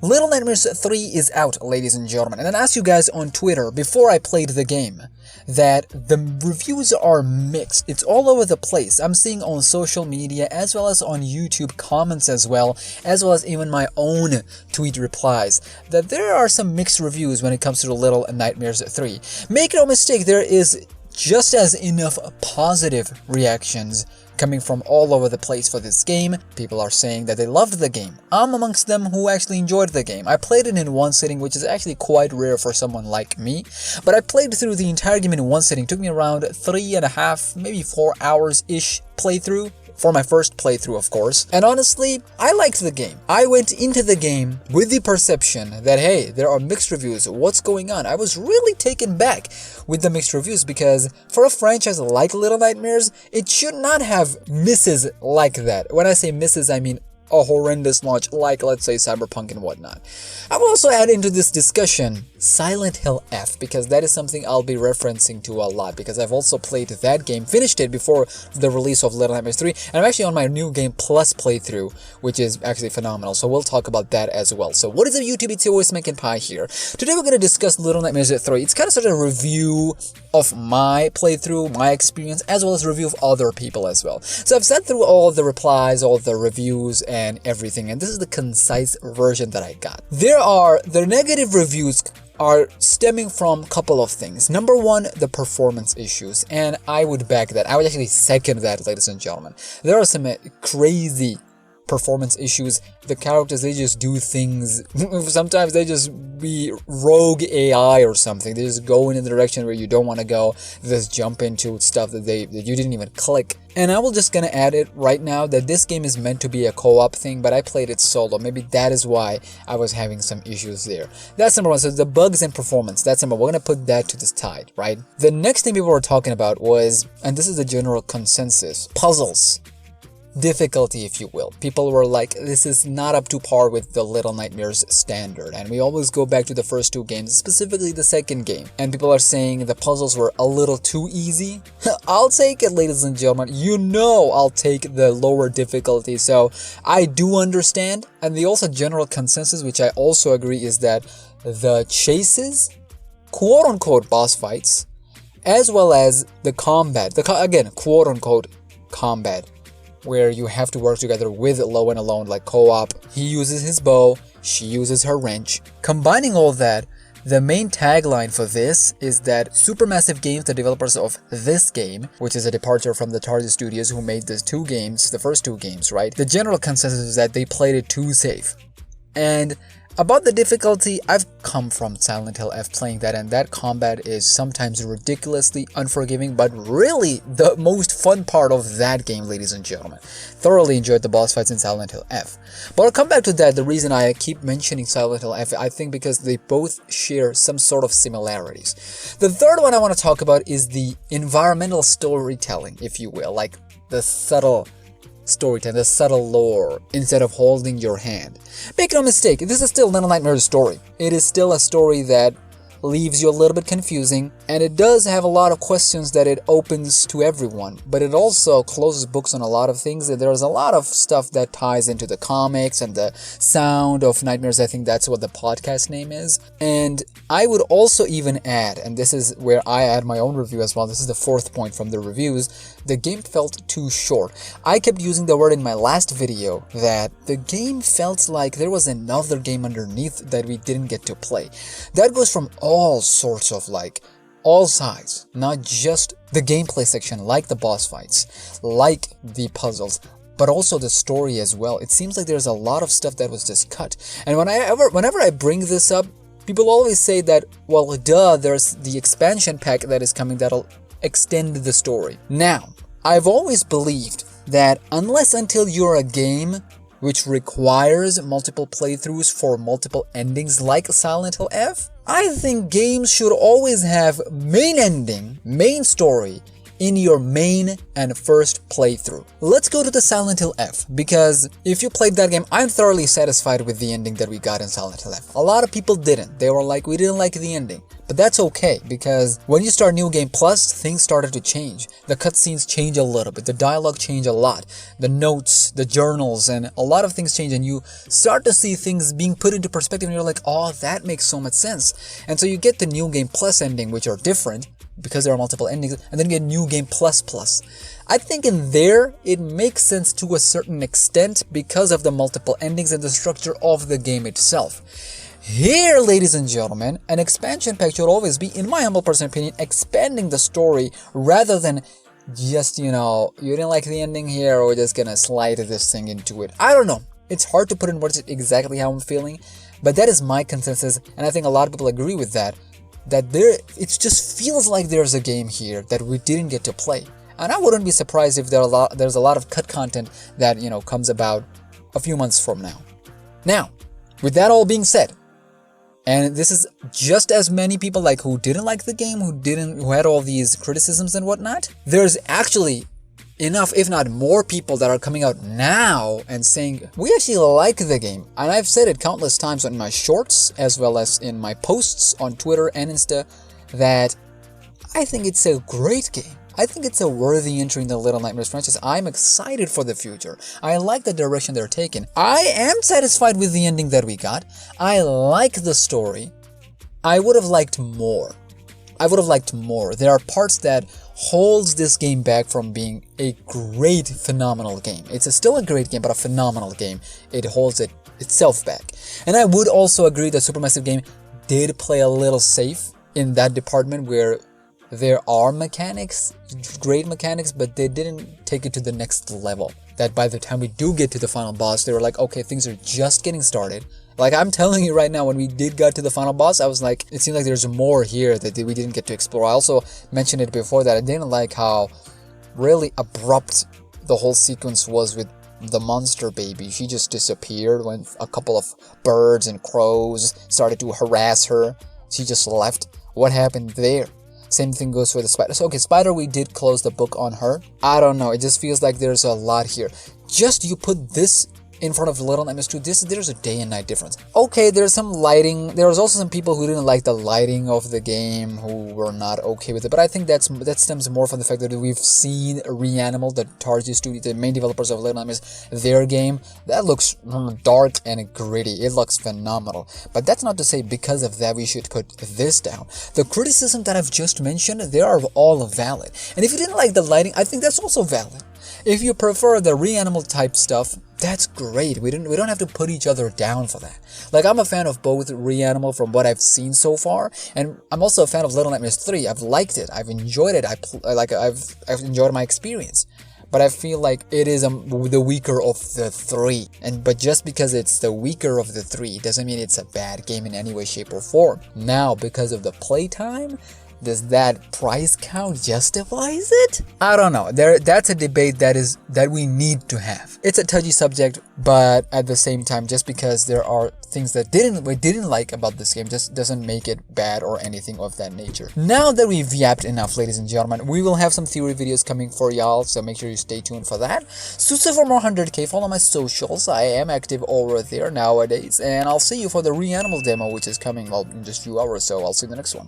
Little Nightmares 3 is out, ladies and gentlemen, and I asked you guys on Twitter before I played the game that the reviews are mixed. It's all over the place. I'm seeing on social media as well as on YouTube comments as well as even my own tweet replies that there are some mixed reviews when it comes to the Little Nightmares 3. Make no mistake, there is just as enough positive reactions coming from all over the place for this game. People are saying that they loved the game. I'm amongst them who actually enjoyed the game. I played it in one sitting, which is actually quite rare for someone like me, but I played through the entire game in one sitting. It took me around 3.5, maybe 4 hours-ish playthrough. For my first playthrough, of course. And honestly, I liked the game. I went into the game with the perception that, hey, there are mixed reviews. What's going on? I was really taken back with the mixed reviews because for a franchise like Little Nightmares, it should not have misses like that. When I say misses, I mean a horrendous launch like, let's say, Cyberpunk and whatnot. I will also add into this discussion Silent Hill F, because that is something I'll be referencing to a lot, because I've also played that game, finished it before the release of Little Nightmares 3, and I'm actually on my New Game Plus playthrough, which is actually phenomenal, so we'll talk about that as well. So what is up, YouTube? It's always SmackNPie here. Today we're going to discuss Little Nightmares 3. It's kind of sort of a review of my playthrough, my experience, as well as a review of other people as well. So I've sat through all the replies, all the reviews, and everything, and this is the concise version that I got. The negative reviews are stemming from a couple of things. Number one, the performance issues, and I would back that. I would actually second that, ladies and gentlemen. There are some crazy performance issues. The characters, they just do things. Sometimes they just be rogue AI or something. They just go in a direction where you don't want to go. They just jump into stuff that you didn't even click. And I will just gonna add it right now that this game is meant to be a co-op thing, but I played it solo. Maybe that is why I was having some issues there. That's number one. So the bugs and performance, that's number one. We're gonna put that to the side, right? The next thing people were talking about was, and this is the general consensus, puzzles. Difficulty, if you will. People were like, this is not up to par with the Little Nightmares standard, and we always go back to the first two games, specifically the second game, and people are saying the puzzles were a little too easy. I'll take it, ladies and gentlemen. You know I'll take the lower difficulty, so I do understand. And the also general consensus, which I also agree, is that the chases, quote-unquote boss fights, as well as the combat, again, quote-unquote combat, where you have to work together with Low and Alone, like co-op. He uses his bow, she uses her wrench. Combining all that, the main tagline for this is that Supermassive Games, the developers of this game, which is a departure from the Target Studios who made the first two games, right? The general consensus is that they played it too safe. And about the difficulty, I've come from Silent Hill F playing that, and that combat is sometimes ridiculously unforgiving, but really the most fun part of that game, ladies and gentlemen. Thoroughly enjoyed the boss fights in Silent Hill F. But I'll come back to that. The reason I keep mentioning Silent Hill F, I think because they both share some sort of similarities. The third one I want to talk about is the environmental storytelling, if you will, like the subtle storytelling, the subtle lore, instead of holding your hand. Make no mistake, this is still Little Nightmares' story. It is still a story that leaves you a little bit confusing, and it does have a lot of questions that it opens to everyone, but it also closes books on a lot of things, and there's a lot of stuff that ties into the comics and the Sound of Nightmares. I think that's what the podcast name is. And I would also even add, and this is where I add my own review as well, this is the fourth point from the reviews, the game felt too short. I kept using the word in my last video that the game felt like there was another game underneath that we didn't get to play. That goes from all sorts of all sides, not just the gameplay section, like the boss fights, like the puzzles, but also the story as well. It seems like there's a lot of stuff that was just cut. And whenever I bring this up, people always say that, well, duh, there's the expansion pack that is coming that'll extend the story. Now, I've always believed that until you're a game which requires multiple playthroughs for multiple endings like Silent Hill F, I think games should always have main ending, main story, in your main and first playthrough. Let's go to the Silent Hill F, because if you played that game, I'm thoroughly satisfied with the ending that we got in Silent Hill F. A lot of people didn't. They were like, we didn't like the ending. But that's okay, because when you start New Game Plus, things started to change. The cutscenes change a little bit, the dialogue change a lot, the notes, the journals, and a lot of things change, and you start to see things being put into perspective, and you're like, oh, that makes so much sense. And so you get the New Game Plus ending, which are different, because there are multiple endings, and then you get New Game Plus Plus. I think in there, it makes sense to a certain extent because of the multiple endings and the structure of the game itself. Here, ladies and gentlemen, an expansion pack should always be, in my humble personal opinion, expanding the story rather than just, you didn't like the ending here, we're just gonna slide this thing into it. I don't know. It's hard to put in words exactly how I'm feeling, but that is my consensus, and I think a lot of people agree with that. It just feels like there's a game here that we didn't get to play. And I wouldn't be surprised if there's a lot of cut content that, comes about a few months from now. Now, with that all being said, and this is just as many people who didn't like the game, who had all these criticisms and whatnot, there's actually enough, if not more people that are coming out now and saying, we actually like the game. And I've said it countless times in my shorts, as well as in my posts on Twitter and Insta, that I think it's a great game. I think it's a worthy entry in the Little Nightmares franchise. I'm excited for the future. I like the direction they're taking. I am satisfied with the ending that we got. I like the story. I would have liked more. There are parts that holds this game back from being a great, phenomenal game. It's still a great game, but a phenomenal game. It holds itself back. And I would also agree that Supermassive Game did play a little safe in that department where there are mechanics, great mechanics, but they didn't take it to the next level. That by the time we do get to the final boss, they were like, okay, things are just getting started. Like, I'm telling you right now, when we got to the final boss, I was like, it seems like there's more here that we didn't get to explore. I also mentioned it before that I didn't like how really abrupt the whole sequence was with the monster baby. She just disappeared when a couple of birds and crows started to harass her. She just left. What happened there? Same thing goes for the spider. So, okay, Spider, we did close the book on her. I don't know. It just feels like there's a lot here. Just you put this in front of Little Nightmares 2, there's a day and night difference. Okay, there's some lighting. There was also some people who didn't like the lighting of the game, who were not okay with it. But I think that stems more from the fact that we've seen Reanimal, the Tarzu Studio, the main developers of Little Nightmares, their game. That looks dark and gritty. It looks phenomenal. But that's not to say because of that we should put this down. The criticism that I've just mentioned, they are all valid. And if you didn't like the lighting, I think that's also valid. If you prefer the Reanimal type stuff, that's great. We don't have to put each other down for that. Like, I'm a fan of both Reanimal from what I've seen so far, and I'm also a fan of Little Nightmares 3. I've liked it. I've enjoyed it. I've enjoyed my experience. But I feel like it is the weaker of the three. But just because it's the weaker of the three doesn't mean it's a bad game in any way, shape, or form. Now, because of the playtime, does that price count justifies it? I don't know. That's a debate that we need to have. It's a touchy subject, but at the same time, just because there are things that we didn't like about this game just doesn't make it bad or anything of that nature. Now that we've yapped enough, ladies and gentlemen, we will have some theory videos coming for y'all, so make sure you stay tuned for that. So for more 100k, follow my socials. I am active over there nowadays, and I'll see you for the Reanimal demo, which is coming in just a few hours, so I'll see you in the next one.